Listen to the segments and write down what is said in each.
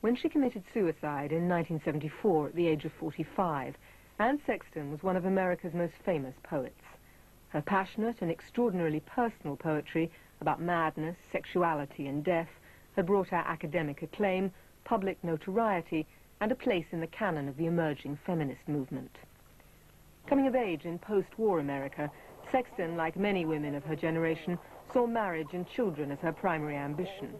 When she committed suicide in 1974 at the age of 45, Anne Sexton was one of America's most famous poets. Her passionate and extraordinarily personal poetry about madness, sexuality and death had brought her academic acclaim, public notoriety, and a place in the canon of the emerging feminist movement. Coming of age in post-war America, Sexton, like many women of her generation, saw marriage and children as her primary ambition.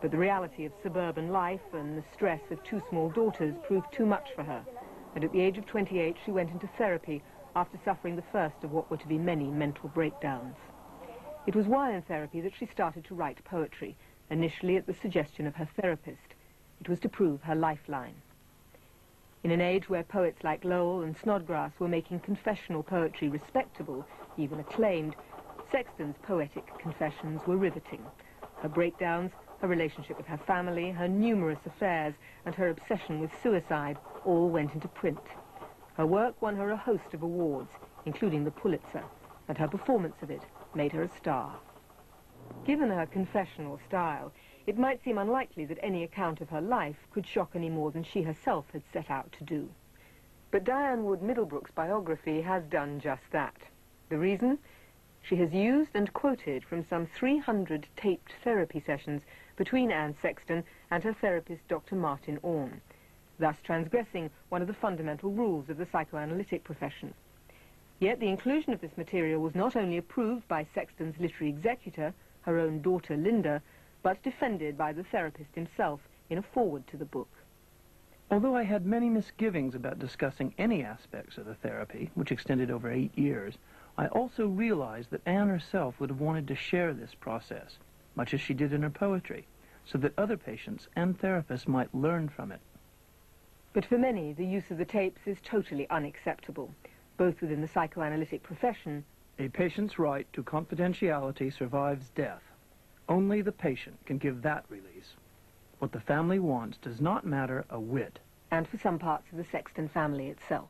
But the reality of suburban life and the stress of two small daughters proved too much for her, and at the age of 28 she went into therapy after suffering the first of what were to be many mental breakdowns. It was while in therapy that she started to write poetry, initially at the suggestion of her therapist. It was to prove her lifeline. In an age where poets like Lowell and Snodgrass were making confessional poetry respectable, even acclaimed, Sexton's poetic confessions were riveting. Her breakdowns, her relationship with her family, her numerous affairs, and her obsession with suicide all went into print. Her work won her a host of awards, including the Pulitzer, and her performance of it made her a star. Given her confessional style, it might seem unlikely that any account of her life could shock any more than she herself had set out to do. But Diane Wood Middlebrook's biography has done just that. The reason? She has used and quoted from some 300 taped therapy sessions between Anne Sexton and her therapist Dr. Martin Orne, thus transgressing one of the fundamental rules of the psychoanalytic profession. Yet the inclusion of this material was not only approved by Sexton's literary executor, her own daughter Linda, but defended by the therapist himself in a foreword to the book. Although I had many misgivings about discussing any aspects of the therapy, which extended over 8 years, I also realized that Anne herself would have wanted to share this process, much as she did in her poetry, so that other patients and therapists might learn from it. But for many, the use of the tapes is totally unacceptable, both within the psychoanalytic profession. A patient's right to confidentiality survives death. Only the patient can give that release. What the family wants does not matter a whit. And for some parts of the Sexton family itself.